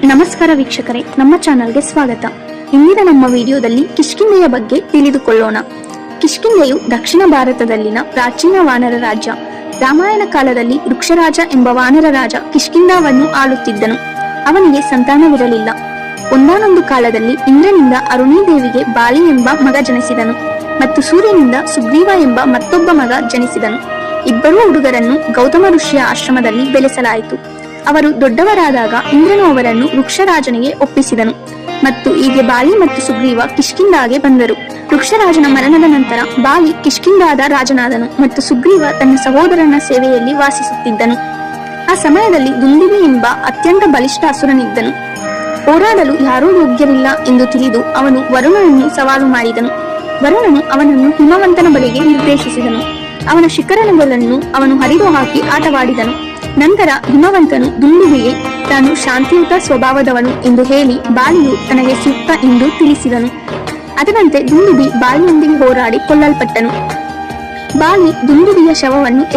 ನಮಸ್ಕಾರ ವೀಕ್ಷಕರೇ, ನಮ್ಮ ಚಾನಲ್ಗೆ ಸ್ವಾಗತ. ಇಂದಿನ ನಮ್ಮ ವಿಡಿಯೋದಲ್ಲಿ ಕಿಷ್ಕಿಂಧೆಯ ಬಗ್ಗೆ ತಿಳಿದುಕೊಳ್ಳೋಣ. ಕಿಷ್ಕಿಂಧೆಯು ದಕ್ಷಿಣ ಭಾರತದಲ್ಲಿನ ಪ್ರಾಚೀನ ವಾನರ ರಾಜ್ಯ. ರಾಮಾಯಣ ಕಾಲದಲ್ಲಿ ವೃಕ್ಷರಾಜ ಎಂಬ ವಾನರ ರಾಜ ಕಿಷ್ಕಿಂಧವನ್ನು ಆಳುತ್ತಿದ್ದನು. ಅವನಿಗೆ ಸಂತಾನವಿರಲಿಲ್ಲ. ಒಂದಾನೊಂದು ಕಾಲದಲ್ಲಿ ಇಂದ್ರನಿಂದ ಅರುಣಿ ದೇವಿಗೆ ಬಾಲಿ ಎಂಬ ಮಗ ಜನಿಸಿದನು ಮತ್ತು ಸೂರ್ಯನಿಂದ ಸುಗ್ರೀವ ಎಂಬ ಮತ್ತೊಬ್ಬ ಮಗ ಜನಿಸಿದನು. ಇಬ್ಬರೂ ಹುಡುಗರನ್ನು ಗೌತಮ ಋಷಿಯ ಆಶ್ರಮದಲ್ಲಿ ಬೆಳೆಸಲಾಯಿತು. ಅವರು ದೊಡ್ಡವರಾದಾಗ ಇಂದ್ರನು ಅವರನ್ನು ವೃಕ್ಷರಾಜನಿಗೆ ಒಪ್ಪಿಸಿದನು ಮತ್ತು ಹೀಗೆ ಬಾಲಿ ಮತ್ತು ಸುಗ್ರೀವ ಕಿಷ್ಕಿಂಧಾಗೆ ಬಂದರು. ವೃಕ್ಷರಾಜನ ಮರಣದ ನಂತರ ಬಾಲಿ ಕಿಷ್ಕಿಂಧಾದ ರಾಜನಾದನು ಮತ್ತು ಸುಗ್ರೀವ ತನ್ನ ಸಹೋದರನ ಸೇವೆಯಲ್ಲಿ ವಾಸಿಸುತ್ತಿದ್ದನು. ಆ ಸಮಯದಲ್ಲಿ ದುಂದುಭಿ ಎಂಬ ಅತ್ಯಂತ ಬಲಿಷ್ಠ ಅಸುರನಿದ್ದನು. ಹೋರಾಡಲು ಯಾರೂ ಯೋಗ್ಯರಿಲ್ಲ ಎಂದು ತಿಳಿದು ಅವನು ವರುಣನನ್ನು ಸವಾಲು ಮಾಡಿದನು. ವರುಣನು ಅವನನ್ನು ಹಿಮವಂತನ ಬಳಿಗೆ ನಿರ್ದೇಶಿಸಿದನು. ಅವನ ಶಿಖರಗಳನ್ನು ಅವನು ಹರಿದು ಹಾಕಿ ಆಟವಾಡಿದನು. ನಂತರ ಹಿಮವಂತನು ದುಂದುಭಿಗೆ ತಾನು ಶಾಂತಿಯುತ ಸ್ವಭಾವದವನು ಎಂದು ಹೇಳಿ ಬಾಲಿಯು ತನಗೆ ಸೂಕ್ತ ಎಂದು ತಿಳಿಸಿದನು. ಅದರಂತೆ ದುಂದುಭಿ ಬಾಲಿಯೊಂದಿಗೆ ಹೋರಾಡಿ ಕೊಲ್ಲಲ್ಪಟ್ಟನು. ಬಾಲಿ ದುಂದುಭಿಯ ಶವವನ್ನು